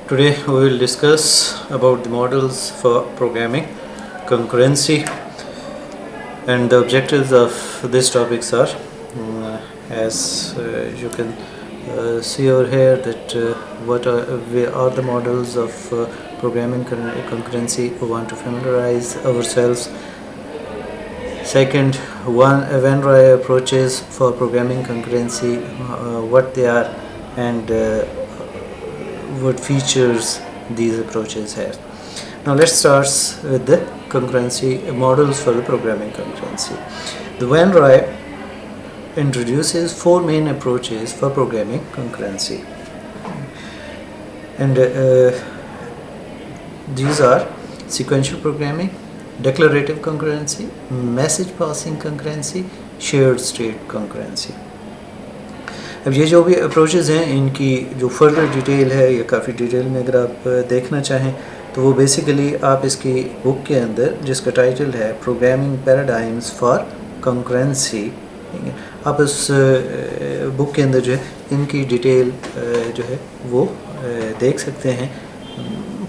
Today we will discuss about the models for programming, concurrency, and the objectives of these topics are as you can see over here that what are the models of programming concurrency. We want to familiarize ourselves. Second, Van Roy approaches for programming concurrency, what they are and what features these approaches have. Now let's start with the concurrency models for the programming concurrency. The Van Roy introduces four main approaches for programming concurrency, and these are sequential programming, declarative concurrency, message passing concurrency, shared state concurrency. اب یہ جو بھی approaches ہیں ان کی جو further detail ہے یا کافی detail میں اگر آپ دیکھنا چاہیں تو وہ بیسیکلی آپ اس کی بک کے اندر جس کا ٹائٹل ہے پروگرامنگ پیراڈائمز فار کنکرنسی، آپ اس بک کے اندر جو ہے ان کی ڈیٹیل جو ہے وہ دیکھ سکتے ہیں.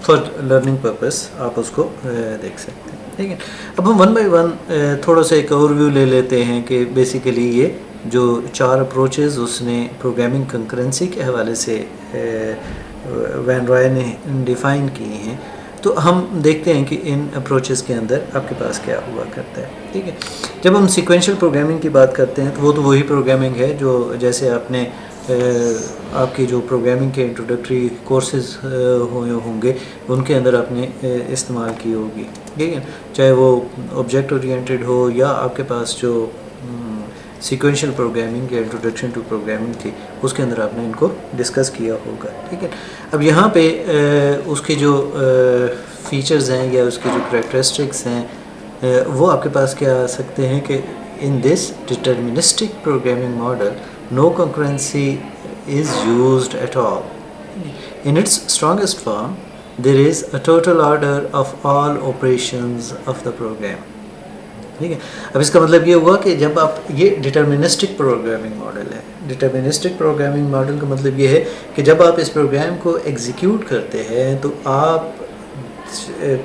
فار لرننگ پرپس آپ اس کو دیکھ سکتے ہیں. ٹھیک ہے، اب ہم ون بائی ون تھوڑا سا ایک اوور ویو لے لیتے ہیں کہ بیسیکلی یہ جو چار اپروچز اس نے پروگرامنگ کنکرنسی کے حوالے سے وین رائے نے ڈیفائن کیے ہیں، تو ہم دیکھتے ہیں کہ ان اپروچز کے اندر آپ کے پاس کیا ہوا کرتا ہے. ٹھیک ہے، جب ہم سیکوینشل پروگرامنگ کی بات کرتے ہیں تو وہ تو وہی پروگرامنگ ہے جو جیسے آپ نے آپ کی جو پروگرامنگ کے انٹروڈکٹری کورسز ہوں گے ان کے اندر آپ نے استعمال کی ہوگی. ٹھیک ہے، چاہے وہ آبجیکٹ اورینٹیڈ ہو یا آپ کے پاس جو سیکوینشل پروگرامنگ یا انٹروڈکشن ٹو پروگرامنگ تھی اس کے اندر آپ نے ان کو ڈسکس کیا ہوگا. ٹھیک ہے، اب یہاں پہ اس کے جو فیچرز ہیں یا اس کی جو کریکٹرسٹکس ہیں وہ آپ کے پاس کیا آ سکتے ہیں کہ ان this deterministic programming model no concurrency is used at all. In its strongest form, there is a total order of all operations of the program. ٹھیک ہے، اب اس کا مطلب یہ ہوا کہ جب آپ یہ ڈٹرمنسٹک پروگرامنگ ماڈل ہے، ڈٹرمنسٹک پروگرامنگ ماڈل کا مطلب یہ ہے کہ جب آپ اس پروگرام کو ایگزیکیوٹ کرتے ہیں تو آپ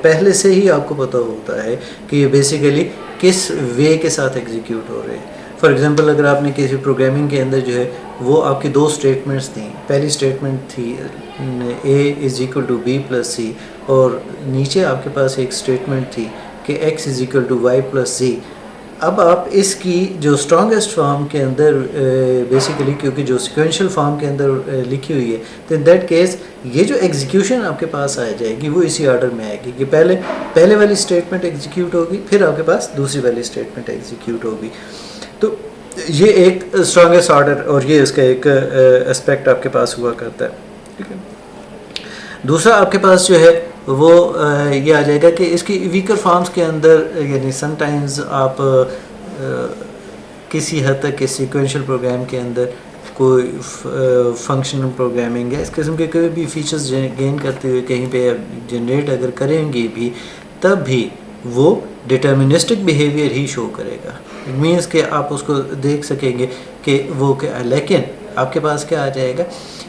پہلے سے ہی آپ کو پتہ ہوتا ہے کہ یہ بیسیکلی کس وے کے ساتھ ایگزیکیوٹ ہو رہے ہیں. فار ایگزامپل اگر آپ نے کسی پروگرامنگ کے اندر جو ہے وہ آپ کی دو اسٹیٹمنٹس تھیں، پہلی اسٹیٹمنٹ تھی A=B+C اور نیچے آپ کے پاس ایک اسٹیٹمنٹ تھی کہ X=Y+Z. اب آپ اس کی جو اسٹرانگسٹ فارم کے اندر بیسیکلی کیونکہ جو سیکوینشل فارم کے اندر لکھی ہوئی ہے تو ان دیٹ کیس یہ جو ایگزیکیوشن آپ کے پاس آ جائے گی وہ اسی آرڈر میں آئے گی کہ پہلے والی اسٹیٹمنٹ ایگزیکیوٹ ہوگی، پھر آپ کے پاس دوسری والی اسٹیٹمنٹ ایگزیکیوٹ ہوگی. تو یہ ایک اسٹرانگسٹ آرڈر اور یہ اس کا ایک اسپیکٹ آپ کے پاس ہوا کرتا ہے. ٹھیک ہے، دوسرا آپ کے پاس جو ہے وہ یہ آ جائے گا کہ اس کی ویکر فارمز کے اندر یعنی سم ٹائمز آپ کسی حد تک اس سیکوینشل پروگرام کے اندر کوئی فنکشنل پروگرامنگ ہے اس قسم کے کوئی بھی فیچرز گین کرتے ہوئے کہیں پہ جنریٹ اگر کریں گے بھی تب بھی وہ ڈٹرمنسٹک بیہیویئر ہی شو کرے گا. اٹ مینس کہ آپ اس کو دیکھ سکیں گے کہ وہ کیا، لیکن آپ کے پاس کیا آ جائے گا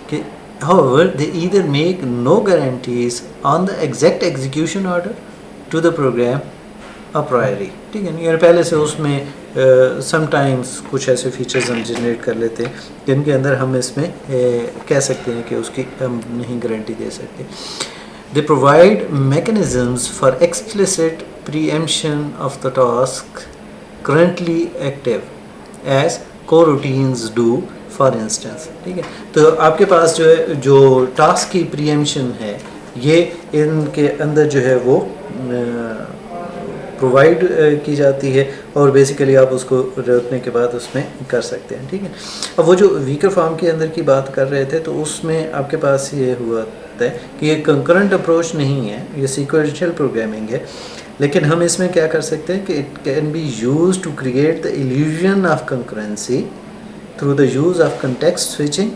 کہ however they either make no guarantees on the exact execution order to the program a priori. ٹھیک ہے، یعنی پہلے سے اس میں سم ٹائمز کچھ ایسے فیچرز ہم جنریٹ کر لیتے ہیں جن کے اندر ہم اس میں کہہ سکتے ہیں کہ اس کی ہم نہیں گارنٹی دے سکتے. They provide mechanisms for explicit preemption of the task currently active as coroutines do for instance. ٹھیک ہے، تو آپ کے پاس جو ہے جو ٹاسک کی پریمپشن ہے یہ ان کے اندر جو ہے وہ پرووائڈ کی جاتی ہے اور بیسیکلی آپ اس کو روکنے کے بعد اس میں کر سکتے ہیں. ٹھیک ہے، اب وہ جو ویکر فارم کے اندر کی بات کر رہے تھے تو اس میں آپ کے پاس یہ ہوا ہے کہ یہ کنکرنٹ اپروچ نہیں ہے، یہ سیکوینشل پروگرامنگ ہے، لیکن ہم اس میں کیا کر سکتے ہیں کہ it can be use to create the illusion of concurrency through the use of context switching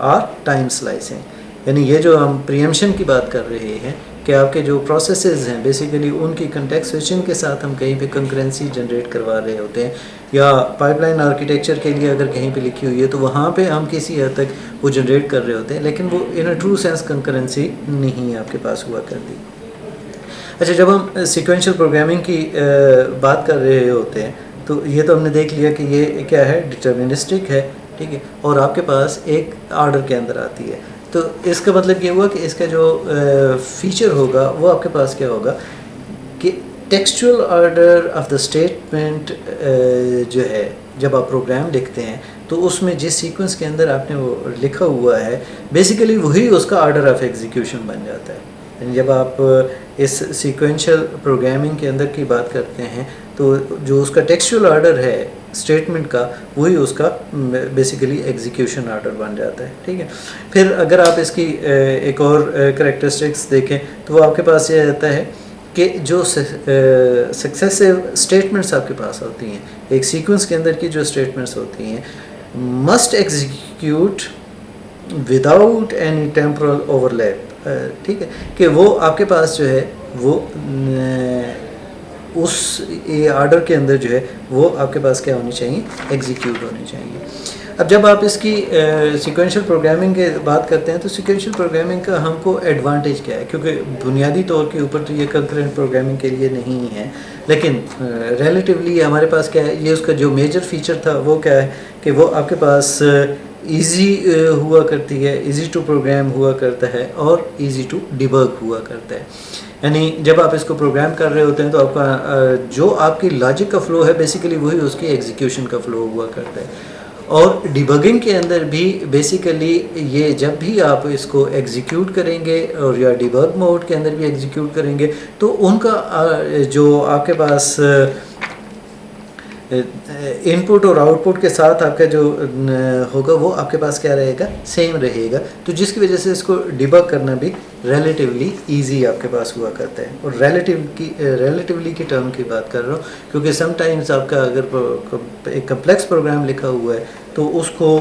اور ٹائم سلائسنگ. یعنی یہ جو ہم پریمپشن کی بات کر رہے ہیں کہ آپ کے جو پروسیسز ہیں بیسیکلی ان کی کنٹیکسٹ سوئچنگ کے ساتھ ہم کہیں پہ کنکرنسی جنریٹ کروا رہے ہوتے ہیں، یا پائپ لائن آرکیٹیکچر کے لیے اگر کہیں پہ لکھی ہوئی ہے تو وہاں پہ ہم کسی حد تک وہ جنریٹ کر رہے ہوتے ہیں، لیکن وہ ان اے ٹرو سینس کنکرنسی نہیں آپ کے پاس ہوا کرتی۔ اچھا، جب ہم سیکوینشل پروگرامنگ کی بات کر رہے ہوتے ہیں تو یہ تو ہم نے دیکھ لیا کہ یہ کیا ہے، ڈٹرمنسٹک ہے، ٹھیک ہے، اور آپ کے پاس ایک آرڈر کے اندر آتی ہے۔ تو اس کا مطلب یہ ہوا کہ اس کا جو فیچر ہوگا وہ آپ کے پاس کیا ہوگا کہ ٹیکسچوئل آرڈر آف دا اسٹیٹمنٹ جو ہے، جب آپ پروگرام لکھتے ہیں تو اس میں جس سیکوینس کے اندر آپ نے وہ لکھا ہوا ہے بیسیکلی وہی اس کا آرڈر آف ایگزیکیوشن بن جاتا ہے۔ یعنی جب آپ اس سیکوینشل پروگرامنگ کے اندر کی بات کرتے ہیں تو جو اس کا ٹیکسچوئل آرڈر ہے اسٹیٹمنٹ کا وہی اس کا بیسیکلی ایگزیکیوشن آرڈر بن جاتا ہے، ٹھیک ہے۔ پھر اگر آپ اس کی ایک اور کریکٹرسٹکس دیکھیں تو وہ آپ کے پاس یہ رہتا ہے کہ جو سکسیسو اسٹیٹمنٹس آپ کے پاس ہوتی ہیں، ایک سیکوینس کے اندر کی جو اسٹیٹمنٹس ہوتی ہیں، must execute without any temporal overlap, ٹھیک ہے، کہ وہ آپ کے پاس جو ہے وہ اس آرڈر کے اندر جو ہے وہ آپ کے پاس کیا ہونی چاہیے، ایگزیکیوٹ ہونی چاہیے۔ اب جب آپ اس کی سیکوینشل پروگرامنگ کی بات کرتے ہیں تو سیکوینشل پروگرامنگ کا ہم کو ایڈوانٹیج کیا ہے، کیونکہ بنیادی طور کے اوپر تو یہ کنکرنٹ پروگرامنگ کے لیے نہیں ہے، لیکن ریلیٹیولی ہمارے پاس کیا ہے، یہ اس کا جو میجر فیچر تھا وہ کیا ہے کہ وہ آپ کے پاس ایزی ہوا کرتی ہے، ایزی ٹو پروگرام ہوا کرتا ہے اور ایزی ٹو ڈیبگ ہوا کرتا ہے۔ یعنی جب آپ اس کو پروگرام کر رہے ہوتے ہیں تو آپ کا جو آپ کی لاجک کا فلو ہے بیسیکلی وہی اس کی ایگزیکیوشن کا فلو ہوا کرتا ہے۔ اور ڈیبگنگ کے اندر بھی بیسیکلی یہ جب بھی آپ اس کو ایگزیکیوٹ کریں گے اور یا ڈیبگ موڈ کے اندر بھی ایگزیکیوٹ کریں گے تو ان کا جو آپ کے پاس ان پٹ اور آؤٹ پٹ کے ساتھ آپ کا جو ہوگا وہ آپ کے پاس کیا رہے گا، سیم رہے گا، تو جس کی وجہ سے اس کو ڈیبگ کرنا بھی ریلیٹیولی ایزی آپ کے پاس ہوا کرتا ہے۔ اور ریلیٹیولی کی ٹرم کی بات کر رہا ہوں کیونکہ سم ٹائمز آپ کا اگر ایک کمپلیکس پروگرام لکھا ہوا ہے تو اس کو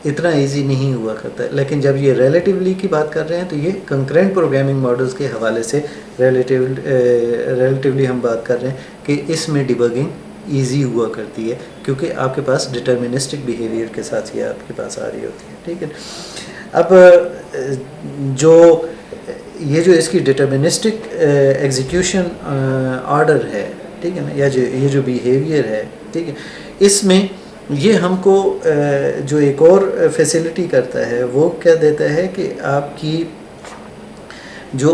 اتنا ایزی نہیں ہوا کرتا ہے، لیکن جب یہ ریلیٹیولی کی بات کر رہے ہیں تو یہ کنکرنٹ پروگرامنگ ماڈلز کے حوالے سے ریلیٹیولی ہم بات کر رہے ہیں کہ اس میں ڈیبگنگ ایزی ہوا کرتی ہے کیونکہ آپ کے پاس ڈٹرمنسٹک بیہیویئر کے ساتھ یہ آپ کے پاس آ رہی ہوتی ہے، ٹھیک ہے۔ اب جو اس کی ڈٹرمنسٹک ایگزیکیوشن آرڈر ہے، ٹھیک ہے نا، یا یہ جو بیہیویئر ہے، ٹھیک ہے، اس میں یہ ہم کو جو ایک اور فیسلٹی کرتا ہے وہ کیا دیتا ہے کہ آپ کی جو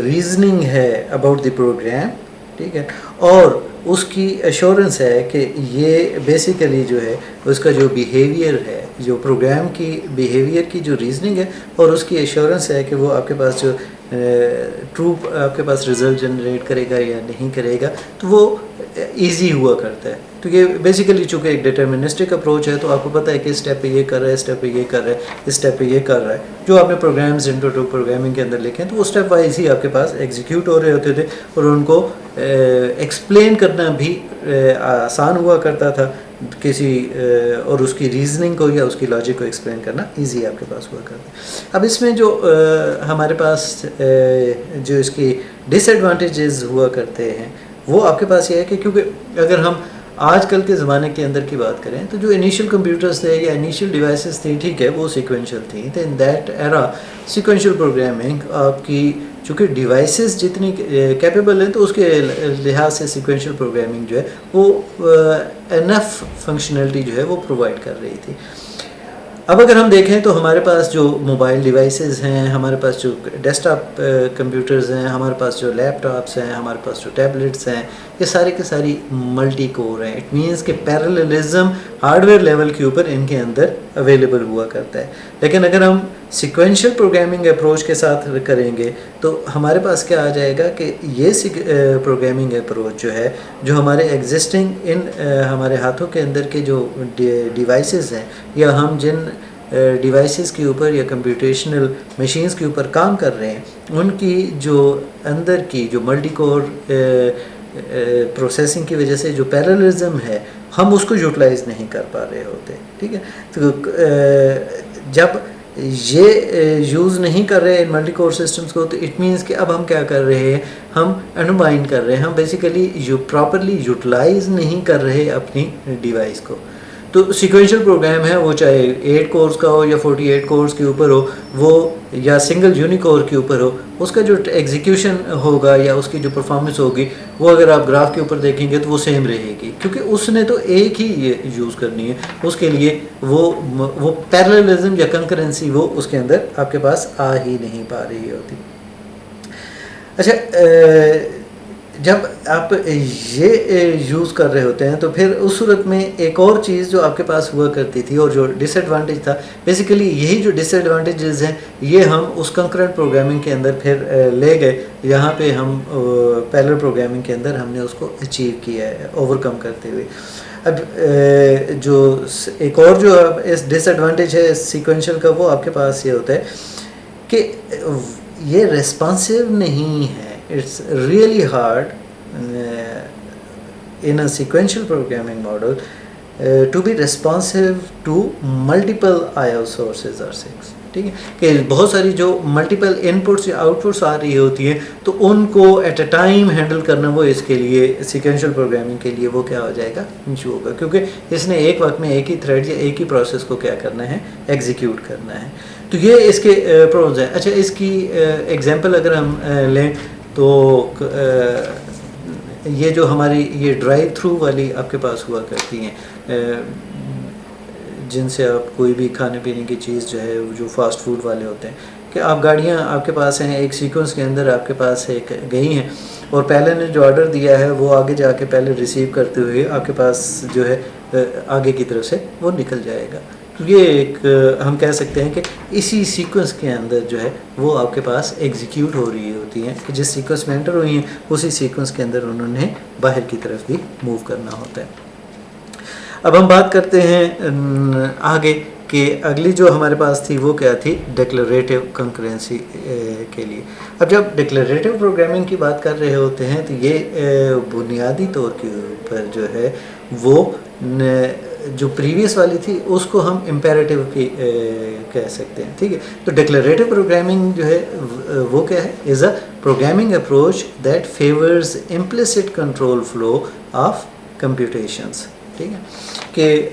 ریزننگ ہے اباؤٹ دی پروگرام، ٹھیک ہے، اور اس کی ایشورنس ہے کہ یہ بیسیکلی جو ہے اس کا جو بیہیویئر ہے، جو پروگرام کی بیہیویئر کی جو ریزننگ ہے اور اس کی ایشورنس ہے کہ وہ آپ کے پاس جو ٹرو آپ کے پاس رزلٹ جنریٹ کرے گا یا نہیں کرے گا، تو وہ ایزی ہوا کرتا ہے۔ تو یہ بیسیکلی چونکہ ایک ڈٹرمنسٹک اپروچ ہے تو آپ کو پتہ ہے کہ اس اسٹیپ پہ یہ کر رہا ہے، اسٹیپ پہ یہ کر رہا ہے، اس اسٹیپ پہ یہ کر رہا ہے۔ جو آپ نے پروگرامز انٹروڈکٹیو پروگرامنگ کے اندر لکھے ہیں تو وہ اسٹیپ وائز ہی آپ کے پاس ایگزیکیوٹ ہو رہے ہوتے تھے اور ان کو ایکسپلین کرنا بھی آسان ہوا کرتا تھا کسی اور اس کی ریزننگ کو یا اس کی لاجک کو ایکسپلین کرنا ایزی آپ کے پاس ہوا کرتا ہے۔ اب اس میں جو ہمارے پاس جو اس کی ڈس ایڈوانٹیجز ہوا کرتے ہیں وہ آپ کے پاس یہ ہے کہ کیونکہ اگر ہم آج کل کے زمانے کے اندر کی بات کریں تو جو انیشیل کمپیوٹرز تھے یا انیشیل ڈیوائسز تھیں، ٹھیک ہے، وہ سیکوینشل تھیں، تو in that era sequential programming آپ کی چونکہ ڈیوائسز جتنی کیپیبل ہیں تو اس کے لحاظ سے سیکوینشل پروگرامنگ جو ہے وہ انف فنکشنلٹی جو ہے وہ پرووائڈ کر رہی تھی۔ اب اگر ہم دیکھیں تو ہمارے پاس جو موبائل ڈیوائسز ہیں، ہمارے پاس جو ڈیسک ٹاپ کمپیوٹرز ہیں، ہمارے پاس جو لیپ ٹاپس ہیں، ہمارے پاس جو ٹیبلٹس ہیں، یہ سارے کے ساری ملٹی کور ہیں۔ اٹ مینس کہ پیراللزم ہارڈ ویئر لیول کے اوپر ان کے اندر اویلیبل ہوا کرتا ہے۔ لیکن اگر ہم سیکوینشل پروگرامنگ اپروچ کے ساتھ کریں گے تو ہمارے پاس کیا آ جائے گا کہ یہ پروگرامنگ اپروچ جو ہے جو ہمارے ایگزسٹنگ ہمارے ہاتھوں کے اندر کے جو ڈیوائسز ہیں یا ہم جن ڈیوائسز کے اوپر یا کمپیوٹیشنل مشینز کے اوپر کام کر رہے ہیں ان کی جو اندر کی جو ملٹی کور پروسیسنگ کی وجہ سے جو پیراللزم ہے ہم اس کو یوٹیلائز نہیں کر پا رہے ہوتے، ٹھیک ہے۔ تو جب یہ یوز نہیں کر رہے ان ملٹی کور سسٹمز کو، تو اٹ مینس کہ اب ہم کیا کر رہے ہیں، ہم انڈرمائن کر رہے ہیں، ہم بیسیکلی پراپرلی یوٹیلائز نہیں کر رہے اپنی ڈیوائس کو. تو سیکوینشل پروگرام ہے، وہ چاہے 8 کورس کا ہو یا 48 کورس کے اوپر ہو، وہ یا سنگل یونیکور کے اوپر ہو، اس کا جو ایگزیکیوشن ہوگا یا اس کی جو پرفارمنس ہوگی وہ اگر آپ گراف کے اوپر دیکھیں گے تو وہ سیم رہے گی، کیونکہ اس نے تو ایک ہی یوز کرنی ہے. اس کے لیے وہ پیراللزم یا کنکرنسی وہ اس کے اندر آپ کے پاس آ ہی نہیں پا رہی ہوتی. اچھا، جب آپ یہ یوز کر رہے ہوتے ہیں تو پھر اس صورت میں ایک اور چیز جو آپ کے پاس ہوا کرتی تھی اور جو ڈس ایڈوانٹیج تھا، بیسیکلی یہی جو ڈس ایڈوانٹیجز ہیں یہ ہم اس کنکرنٹ پروگرامنگ کے اندر پھر لے گئے. یہاں پہ ہم پیرلل پروگرامنگ کے اندر ہم نے اس کو اچیو کیا ہے اوور کم کرتے ہوئے. اب جو ایک اور جو اس ڈس ایڈوانٹیج ہے سیکوینشل کا، وہ آپ کے پاس یہ ہوتا ہے کہ یہ ریسپانسو نہیں ہے. It's really hard in a sequential programming model to be responsive to multiple I/O sources or sinks. ٹھیک ہے کہ بہت ساری جو ملٹیپل ان پٹس یا آؤٹ پٹس آ رہی ہوتی ہیں تو ان کو ایٹ اے ٹائم ہینڈل کرنا، وہ اس کے لیے سیکوینشل پروگرامنگ کے لیے وہ کیا ہو جائے گا، ایشو ہوگا، کیونکہ اس نے ایک وقت میں ایک ہی تھریڈ یا ایک ہی پروسیس کو کیا کرنا ہے، ایگزیکیوٹ کرنا ہے. تو یہ اس کے پروز ہیں. اچھا، اس کی ایگزامپل اگر ہم لیں تو یہ جو ہماری یہ ڈرائیو تھرو والی آپ کے پاس ہوا کرتی ہیں، جن سے آپ کوئی بھی کھانے پینے کی چیز جو ہے، جو فاسٹ فوڈ والے ہوتے ہیں، کہ آپ گاڑیاں آپ کے پاس ہیں، ایک سیکوینس کے اندر آپ کے پاس ایک گئی ہیں، اور پہلے نے جو آرڈر دیا ہے وہ آگے جا کے پہلے ریسیو کرتے ہوئے آپ کے پاس جو ہے آگے کی طرف سے وہ نکل جائے گا. یہ ایک ہم کہہ سکتے ہیں کہ اسی سیکوینس کے اندر جو ہے وہ آپ کے پاس ایگزیکیوٹ ہو رہی ہوتی ہیں، کہ جس سیکوینس میں انٹر ہوئی ہیں اسی سیکوینس کے اندر انہوں نے باہر کی طرف بھی موو کرنا ہوتا ہے. اب ہم بات کرتے ہیں آگے کہ اگلی جو ہمارے پاس تھی وہ کیا تھی، ڈیکلریٹو کنکرنسی کے لیے. اب جب ڈیکلریٹو پروگرامنگ کی بات کر رہے ہوتے ہیں تو یہ بنیادی طور کے اوپر جو ہے وہ جو پریویس والی تھی اس کو ہم امپیریٹیو کی کہہ سکتے ہیں. ٹھیک ہے، تو ڈیکلریٹو پروگرامنگ جو ہے وہ کیا ہے، is a programming approach that favours implicit control flow of computations. ٹھیک ہے کہ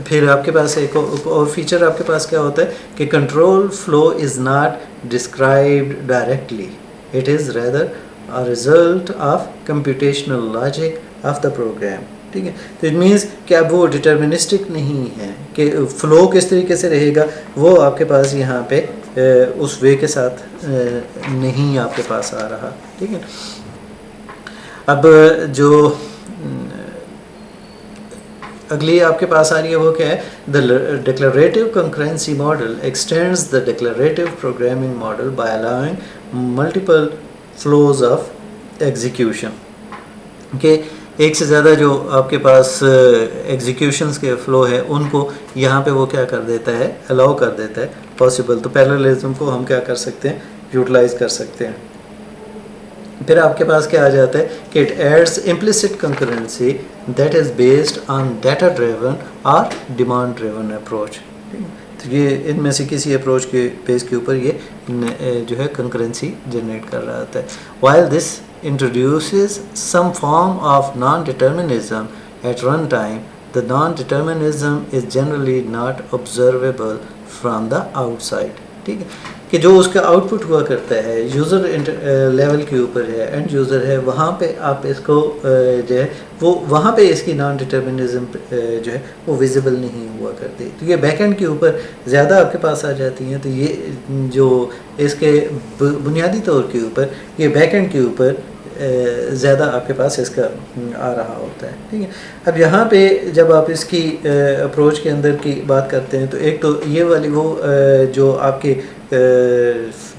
پھر آپ کے پاس ایک اور فیچر آپ کے پاس کیا ہوتا ہے کہ control flow is not described directly, it is rather a result of computational logic of the program. ٹھیک ہے، تو اٹ مینس کہ اب وہ ڈٹرمنسٹک نہیں ہے کہ فلو کس طریقے سے رہے گا، وہ آپ کے پاس یہاں پہ اس وے کے ساتھ نہیں آپ کے پاس آ رہا. ٹھیک ہے، اب جو اگلی آپ کے پاس آ رہی ہے وہ کیا ہے، the declarative concurrency model extends the declarative programming model by allowing multiple flows of execution. کہ ایک سے زیادہ جو آپ کے پاس ایگزیکیوشنس کے فلو ہے ان کو یہاں پہ وہ کیا کر دیتا ہے، الاؤ کر دیتا ہے پاسبل. تو پیراللزم کو ہم کیا کر سکتے ہیں، یوٹیلائز کر سکتے ہیں. پھر آپ کے پاس کیا آ جاتا ہے کہ it adds implicit concurrency that is based on data driven اور ڈیمانڈ ڈریون اپروچ. تو یہ ان میں سے کسی اپروچ کے بیس کے اوپر یہ جو ہے کنکرنسی جنریٹ کر رہا ہوتا ہے. while this introduces some form of non-determinism at runtime, the non-determinism is generally not observable from the outside. ٹھیک ہے کہ جو اس کا آؤٹ پٹ ہوا کرتا ہے یوزر لیول کے اوپر ہے، اینڈ یوزر ہے، وہاں پہ آپ اس کو جو ہے وہ وہاں پہ اس کی نان ڈٹرمنزم جو ہے وہ ویزیبل نہیں ہوا کرتی. تو یہ بیک اینڈ کے اوپر زیادہ آپ کے پاس آ جاتی ہیں. تو یہ جو اس کے بنیادی طور کے اوپر یہ بیک اینڈ کے اوپر زیادہ آپ کے پاس اس کا آ رہا ہوتا ہے. ٹھیک ہے، اب یہاں پہ جب آپ اس کی اپروچ کے اندر کی بات کرتے ہیں تو ایک تو یہ والی وہ جو آپ کے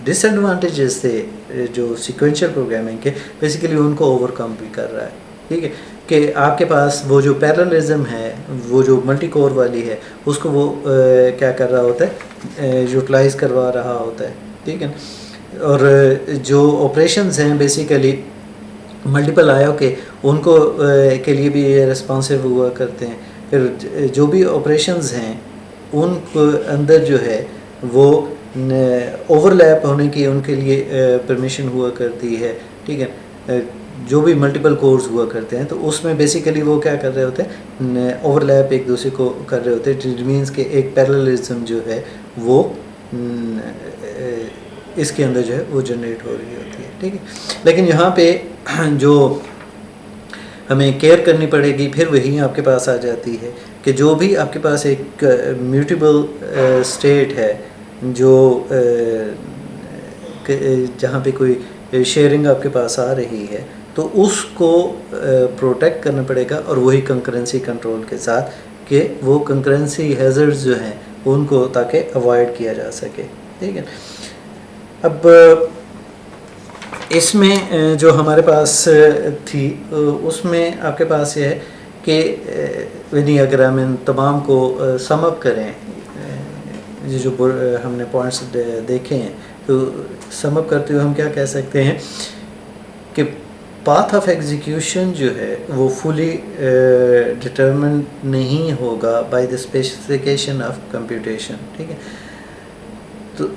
ڈس ایڈوانٹیجز تھے جو سیکوینشل پروگرامنگ کے، بیسیکلی ان کو اوور کم بھی کر رہا ہے. ٹھیک ہے کہ آپ کے پاس وہ جو پیراللزم ہے، وہ جو ملٹی کور والی ہے، اس کو وہ کیا کر رہا ہوتا ہے، یوٹیلائز کروا رہا ہوتا ہے. ٹھیک ہے، اور جو آپریشنز ہیں بیسیکلی ملٹیپل آئیو کے، ان کو کے لیے بھی یہ ریسپانسو ہوا کرتے ہیں. پھر جو بھی آپریشنز ہیں ان کو اندر جو ہے وہ اوور لیپ ہونے کی ان کے لیے پرمیشن ہوا کرتی ہے. ٹھیک ہے, جو بھی ملٹیپل کورز ہوا کرتے ہیں تو اس میں بیسیکلی وہ کیا کر رہے ہوتے ہیں, اوور لیپ ایک دوسرے کو کر رہے ہوتے ہیں. اٹ مینس کہ ایک پیرللزم جو ہے وہ اس کے اندر جو ہے وہ جنریٹ ہو رہی ہوتی ہے. ٹھیک ہے, لیکن یہاں پہ جو ہمیں کیئر کرنی پڑے گی پھر وہی آپ کے پاس آ جاتی ہے کہ جو بھی آپ کے پاس ایک میوٹیبل اسٹیٹ ہے, جو جہاں پہ کوئی شیئرنگ آپ کے پاس آ رہی ہے, تو اس کو پروٹیکٹ کرنا پڑے گا, اور وہی کنکرنسی کنٹرول کے ساتھ کہ وہ کنکرنسی ہیزرڈز جو ہیں ان کو تاکہ اوائڈ کیا جا سکے. ٹھیک ہے, اب اس میں جو ہمارے پاس تھی اس میں آپ کے پاس یہ ہے کہ یعنی اگر ہم ان تمام کو سم اپ کریں, جو ہم نے پوائنٹس دیکھے ہیں, تو سم اپ کرتے ہوئے ہم کیا کہہ سکتے ہیں کہ پاتھ آف ایگزیکیوشن جو ہے وہ فلی ڈٹرمنڈ نہیں ہوگا by the specification of computation. ٹھیک ہے, تو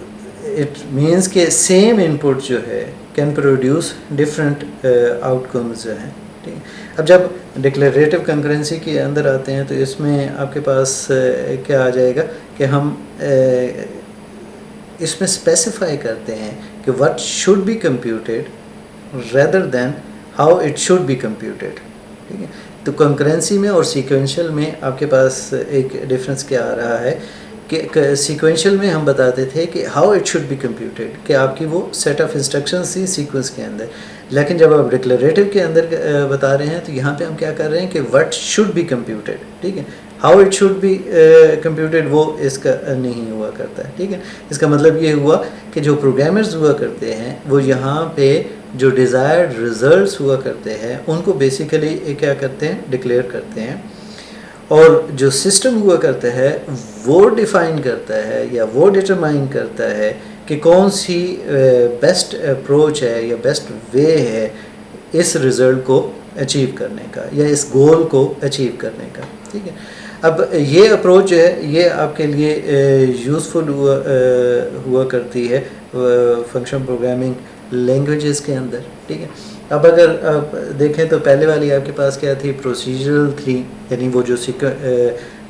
اٹ مینس کہ سیم ان پٹ جو ہے can produce different out comes جو ہیں. ٹھیک ہے, اب جب ڈکلیریٹو کنکرنسی کے اندر آتے ہیں تو اس میں آپ کے پاس کیا آ جائے گا کہ ہم اس میں اسپیسیفائی کرتے ہیں کہ what should be computed rather than how it should be computed. ٹھیک ہے, تو کنکرنسی میں اور سیکوینشل میں آپ کے پاس ایک ڈفرینس کیا آ رہا ہے کہ سیکوینشل میں ہم بتاتے تھے کہ how it should be computed, کہ آپ کی وہ سیٹ آف انسٹرکشنز تھی سیکوینس کے اندر. لیکن جب آپ ڈکلیریٹو کے اندر بتا رہے ہیں تو یہاں پہ ہم کیا کر رہے ہیں کہ وٹ شوڈ بی کمپیوٹیڈ. ٹھیک ہے, how it should be computed وہ اس کا نہیں ہوا کرتا ہے. ٹھیک ہے, اس کا مطلب یہ ہوا کہ جو پروگرامرز ہوا کرتے ہیں وہ یہاں پہ جو ڈیزائرڈ ریزلٹس ہوا کرتے ہیں ان کو بیسیکلی کیا کرتے ہیں, ڈکلیئر کرتے ہیں, اور جو سسٹم ہوا کرتا ہے وہ ڈیفائن کرتا ہے یا وہ ڈٹرمائن کرتا ہے کہ کون سی بیسٹ اپروچ ہے یا بیسٹ وے ہے اس رزلٹ کو اچیو کرنے کا یا اس گول کو اچیو کرنے کا. ٹھیک ہے, اب یہ اپروچ جو ہے یہ آپ کے لیے یوزفل ہوا کرتی ہے فنکشن پروگرامنگ لینگویجز کے اندر. ٹھیک ہے, اب اگر آپ دیکھیں تو پہلے والی آپ کے پاس کیا تھی, پروسیجرل تھی, یعنی وہ جو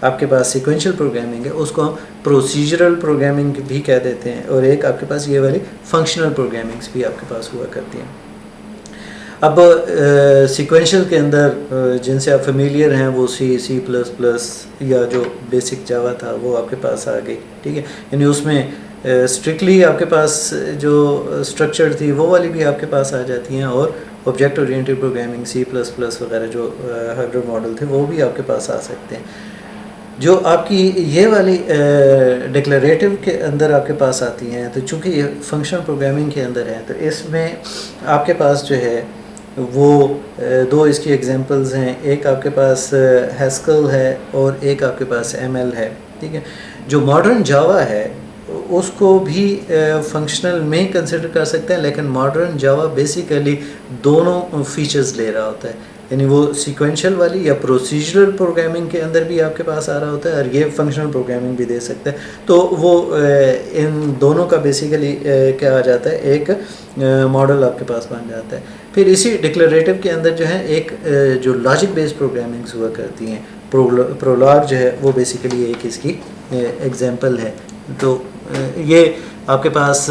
آپ کے پاس سیکوینشل پروگرامنگ ہے اس کو ہم پروسیجرل پروگرامنگ بھی کہہ دیتے ہیں, اور ایک آپ کے پاس یہ والی فنکشنل پروگرامنگس بھی آپ کے پاس ہوا کرتی ہیں. اب سیکوینشل کے اندر جن سے آپ فیملیئر ہیں وہ سی پلس پلس یا جو بیسک جاوا تھا وہ آپ کے پاس آ گئی. ٹھیک ہے, یعنی اس میں اسٹرکٹلی آپ کے پاس جو اسٹرکچر تھی وہ والی بھی آپ کے پاس آ جاتی ہیں, اور object oriented programming C plus plus وغیرہ جو ہائبرڈ ماڈل تھے وہ بھی آپ کے پاس آ سکتے ہیں. جو آپ کی یہ والی ڈکلیریٹو کے اندر آپ کے پاس آتی ہیں, تو چونکہ یہ فنکشنل پروگرامنگ کے اندر ہے تو اس میں آپ کے پاس جو ہے وہ دو اس کی ایگزامپلز ہیں. ایک آپ کے پاس ہیسکل ہے اور ایک آپ کے پاس ایم ایل ہے. ٹھیک ہے, جو ماڈرن جاوا ہے اس کو بھی فنکشنل میں کنسیڈر کر سکتے ہیں, لیکن ماڈرن جاوا بیسیکلی دونوں فیچرز لے رہا ہوتا ہے, یعنی وہ سیکوینشل والی یا پروسیجرل پروگرامنگ کے اندر بھی آپ کے پاس آ رہا ہوتا ہے, اور یہ فنکشنل پروگرامنگ بھی دے سکتا ہے. تو وہ ان دونوں کا بیسیکلی کیا آ جاتا ہے, ایک ماڈل آپ کے پاس بن جاتا ہے. پھر اسی ڈکلیریٹو کے اندر جو ہے ایک جو لاجک بیسڈ پروگرامنگز ہوا کرتی ہیں, پرولاگ جو ہے وہ بیسیکلی ایک اس کی ایگزامپل ہے. تو یہ آپ کے پاس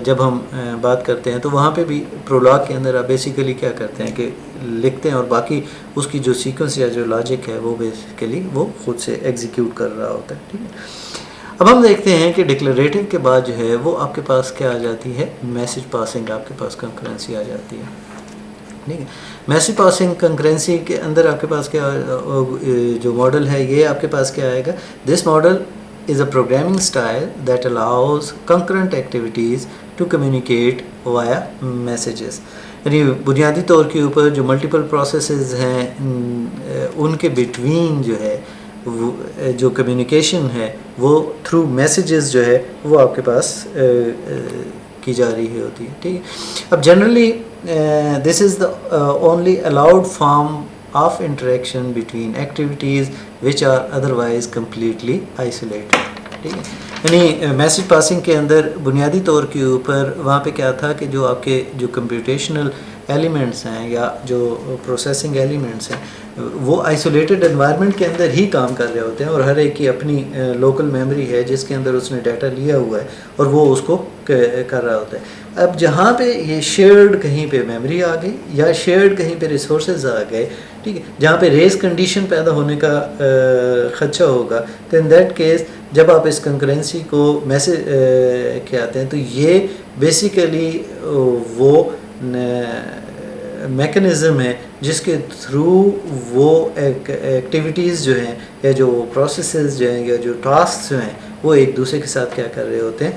جب ہم بات کرتے ہیں تو وہاں پہ بھی پرولاگ کے اندر آپ بیسیکلی کیا کرتے ہیں کہ لکھتے ہیں, اور باقی اس کی جو سیکوینس یا جو لاجک ہے وہ بیسیکلی وہ خود سے ایگزیکیوٹ کر رہا ہوتا ہے. ٹھیک ہے, اب ہم دیکھتے ہیں کہ ڈکلیریٹو کے بعد جو ہے وہ آپ کے پاس کیا آ جاتی ہے, میسج پاسنگ آپ کے پاس کنکرنسی آ جاتی ہے. ٹھیک ہے, میسج پاسنگ کنکرنسی کے اندر آپ کے پاس کیا جو ماڈل ہے یہ آپ کے پاس کیا آئے گا, this model is a programming style that allows concurrent activities to communicate via messages. یعنی بنیادی طور کے اوپر جو ملٹیپل پروسیسز ہیں ان کے بٹوین جو ہے جو کمیونیکیشن ہے وہ تھرو میسیجز جو ہے وہ آپ کے پاس کی جا رہی ہوتی ہے. ٹھیک ہے, اب generally this is the only allowed form of interaction between activities which are otherwise completely isolated. ٹھیک ہے. یعنی میسیج پاسنگ کے اندر بنیادی طور کے اوپر وہاں پہ کیا تھا کہ جو آپ کے جو کمپیوٹیشنل ایلیمنٹس ہیں یا جو پروسیسنگ ایلیمنٹس ہیں وہ آئسولیٹڈ انوائرمنٹ کے اندر ہی کام کر رہے ہوتے ہیں اور ہر ایک کی اپنی لوکل میموری ہے جس کے اندر اس نے ڈیٹا لیا ہوا ہے اور وہ اس کو کر رہا ہوتا ہے. اب جہاں پہ یہ شیئرڈ کہیں پہ میموری آ گئی یا شیئرڈ کہیں پہ ریسورسز آ گئے, ٹھیک ہے, جہاں پہ ریس کنڈیشن پیدا ہونے کا خدشہ ہوگا, تو ان دیٹ کیس جب آپ اس کنکرنسی کو میسج کیا آتے ہیں تو یہ بیسیکلی وہ میکنزم ہے جس کے تھرو وہ ایکٹیویٹیز جو ہیں یا جو پروسیسز جو ہیں یا جو ٹاسک جو ہیں وہ ایک دوسرے کے ساتھ کیا کر رہے ہوتے ہیں,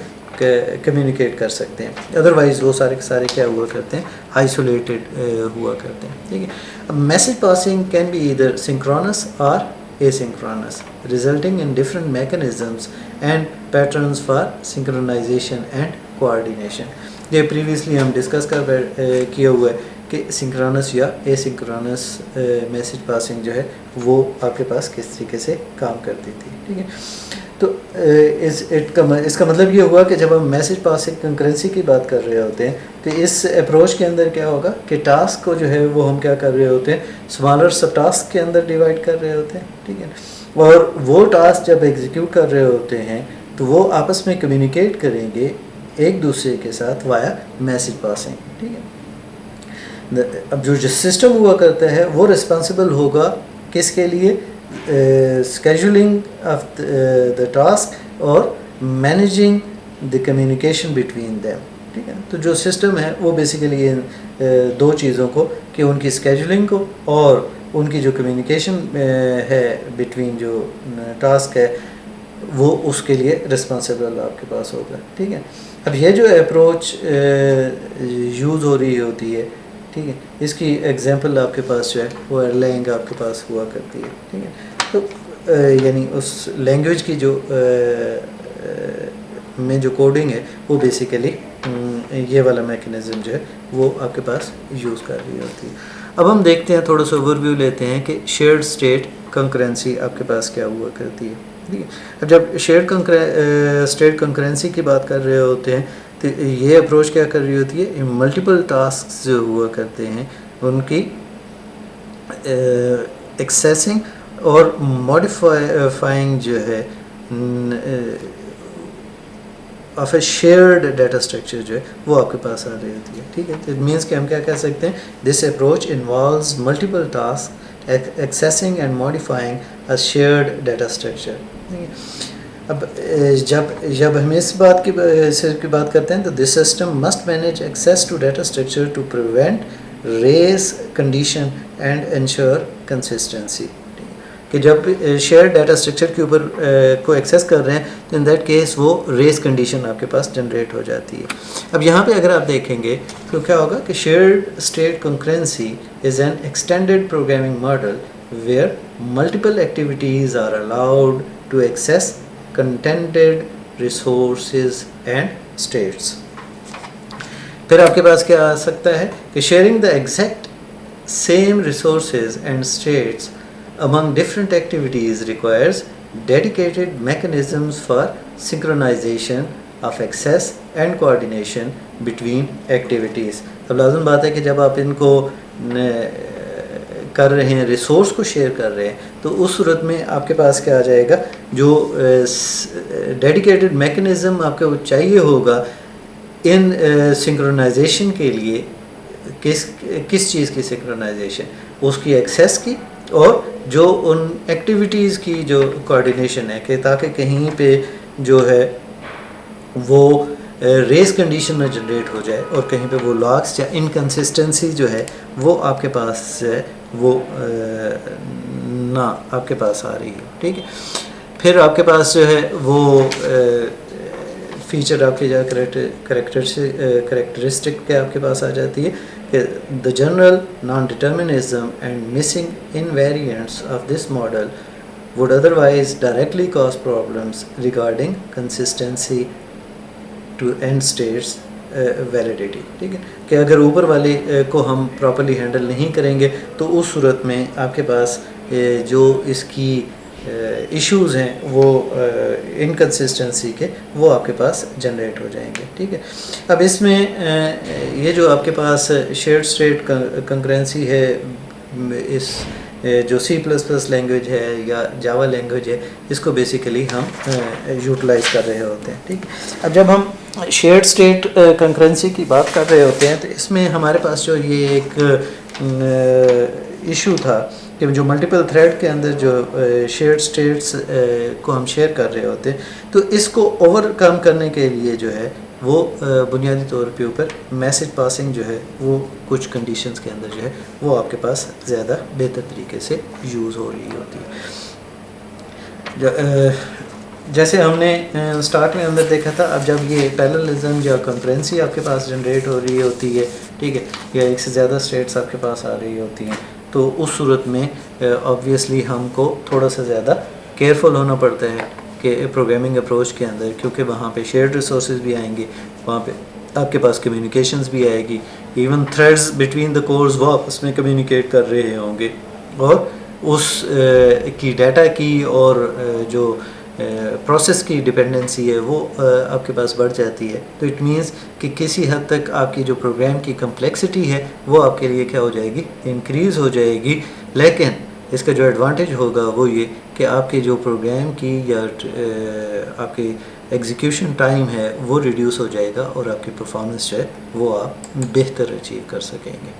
کمیونیکیٹ کر سکتے ہیں. ادروائز وہ سارے کے سارے کیا ہوا کرتے ہیں, آئسولیٹڈ ہوا کرتے ہیں. ٹھیک ہے. اب message passing can be either synchronous اور asynchronous, resulting in different mechanisms and patterns for synchronization and coordination. یہ پریویسلی ہم ڈسکس کیا ہوا ہے کہ سنکرونس یا اے سنکرونس میسیج پاسنگ جو ہے وہ آپ کے پاس کس طریقے سے کام کرتی تھی. ٹھیک ہے. تو اس کا مطلب یہ ہوا کہ جب ہم میسیج پاسنگ کنکرنسی کی بات کر رہے ہوتے ہیں تو اس اپروچ کے اندر کیا ہوگا کہ ٹاسک کو جو ہے وہ ہم کیا کر رہے ہوتے ہیں, اسمالر سب ٹاسک کے اندر ڈیوائڈ کر رہے ہوتے ہیں. ٹھیک ہے. اور وہ ٹاسک جب ایگزیکیوٹ کر رہے ہوتے ہیں تو وہ آپس میں کمیونیکیٹ کریں گے ایک دوسرے کے ساتھ وایا میسیج پاسنگ. ٹھیک ہے. اب جو سسٹم ہوا کرتا ہے وہ رسپانسبل ہوگا کس کے لیے, اسکیجولنگ آف دا ٹاسک اور managing the communication between them. ٹھیک ہے. تو جو سسٹم ہے وہ بیسیکلی ان دو چیزوں کو کہ ان کی اسکیجولنگ کو اور ان کی جو کمیونیکیشن ہے بٹوین جو ٹاسک ہے وہ اس کے لیے رسپانسبل آپ کے پاس ہوگا. ٹھیک ہے. اب یہ جو اپروچ یوز ہو رہی ہوتی ہے, ٹھیک ہے, اس کی ایگزامپل آپ کے پاس جو ہے وہ لینگ آپ کے پاس ہوا کرتی ہے. ٹھیک ہے. تو یعنی اس لینگویج کی جو میں جو کوڈنگ ہے وہ بیسیکلی یہ والا میکنزم جو ہے وہ آپ کے پاس یوز کر رہی ہوتی ہے. اب ہم دیکھتے ہیں, تھوڑا سا اوور ویو لیتے ہیں کہ شیئرڈ اسٹیٹ کنکرنسی آپ کے پاس کیا ہوا کرتی ہے. ٹھیک ہے. اب جب شیئرڈ اسٹیٹ کنکرنسی کی بات کر رہے ہوتے ہیں تو یہ اپروچ کیا کر رہی ہوتی ہے, ملٹیپل ٹاسک جو ہوا کرتے ہیں ان کی ایکسیسنگ اور ماڈیفائنگ جو ہے of a shared data structure جو ہے وہ آپ کے پاس آ رہی ہوتی ہے. ٹھیک ہے. اٹ مینس کہ ہم کیا کہہ سکتے ہیں, this approach involves multiple task accessing and modifying a shared data structure. اب جب ہم اس بات کی بات کرتے ہیں تو this system must manage access to data structure to prevent race condition and ensure consistency. کہ جب شیئر ڈیٹا اسٹرکچر کے اوپر کو ایکسیس کر رہے ہیں تو ان دیٹ کیس وہ ریس کنڈیشن آپ کے پاس جنریٹ ہو جاتی ہے. اب یہاں پہ اگر آپ دیکھیں گے تو کیا ہوگا کہ shared state concurrency is an extended programming model where multiple activities are allowed to access contended resources and states. پھر آپ کے پاس کیا آ سکتا ہے کہ sharing the exact same resources and states among different activities requires dedicated mechanisms for synchronization of access and coordination between activities. اب لازم بات ہے کہ جب آپ ان کو کر رہے ہیں, ریسورس کو شیئر کر رہے ہیں, تو اس صورت میں آپ کے پاس کیا آ جائے گا, جو ڈیڈیکیٹڈ میکنزم آپ کو چاہیے ہوگا ان سنکرونائزیشن کے لیے. کس چیز کی سنکرونائزیشن, اس کی ایکسیس کی اور جو ان ایکٹیویٹیز کی جو کوارڈینیشن ہے, کہ تاکہ کہیں پہ جو ہے وہ ریس کنڈیشن نہ جنریٹ ہو جائے اور کہیں پہ وہ لاکس یا انکنسسٹنسی جو ہے وہ آپ کے پاس ہے وہ نہ آپ کے پاس آ رہی ہے. ٹھیک ہے. پھر آپ کے پاس جو ہے وہ فیچر آپ کی جو کریکٹرسٹک کے آپ کے پاس آ جاتی ہے کہ the general naan determinism and missing invariants of this model would otherwise directly cause problems regarding consistency to end states validity. ٹھیک ہے کہ اگر اوپر والے کو ہم پراپرلی ہینڈل نہیں کریں گے تو اس صورت میں آپ کے پاس جو اس کی ایشوز ہیں وہ انکنسسٹنسی کے وہ آپ کے پاس جنریٹ ہو جائیں گے. ٹھیک ہے. اب اس میں یہ جو آپ کے پاس شیئرڈ اسٹیٹ کنکرنسی ہے اس جو C++ لینگویج ہے یا جاوا لینگویج ہے اس کو بیسیکلی ہم یوٹیلائز کر رہے ہوتے ہیں. ٹھیک. اب جب ہم شیئرڈ اسٹیٹ کنکرنسی کی بات کر رہے ہوتے ہیں تو اس میں ہمارے پاس جو یہ ایک ایشو تھا کہ جو ملٹیپل تھریڈ کے اندر جو شیئرڈ اسٹیٹس کو ہم شیئر کر رہے ہوتے ہیں تو اس کو اوور کم کرنے کے لیے جو ہے وہ بنیادی طور پہ اوپر میسج پاسنگ جو ہے وہ کچھ کنڈیشنز کے اندر جو ہے وہ آپ کے پاس زیادہ بہتر طریقے سے یوز ہو رہی ہوتی ہے. جیسے ہم نے سٹارٹ میں اندر دیکھا تھا اب جب یہ پیرللزم یا کنکرنسی آپ کے پاس جنریٹ ہو رہی ہوتی ہے. ٹھیک ہے. یا ایک سے زیادہ اسٹیٹس آپ کے پاس آ رہی ہوتی ہیں تو اس صورت میں آبویسلی ہم کو تھوڑا سا زیادہ کیئرفل ہونا پڑتا ہے کہ پروگرامنگ اپروچ کے اندر کیونکہ وہاں پہ شیئرڈ ریسورسز بھی آئیں گے وہاں پہ آپ کے پاس کمیونیکیشنز بھی آئے گی even threads between the cores وہ آپس میں کمیونیکیٹ کر رہے ہوں گے اور اس کی ڈیٹا کی اور جو پروسیس کی ڈپینڈنسی ہے وہ آپ کے پاس بڑھ جاتی ہے. تو اٹ مینس کہ کسی حد تک آپ کی جو پروگرام کی کمپلیکسٹی ہے وہ آپ کے لیے کیا ہو جائے گی انکریز ہو جائے گی. لیکن اس کا جو ایڈوانٹیج ہوگا وہ یہ کہ آپ کے جو پروگرام کی یا آپ کی ایگزیکیوشن ٹائم ہے وہ ریڈیوس ہو جائے گا اور آپ کی پرفارمنس جو ہے وہ آپ بہتر اچیو کر سکیں گے.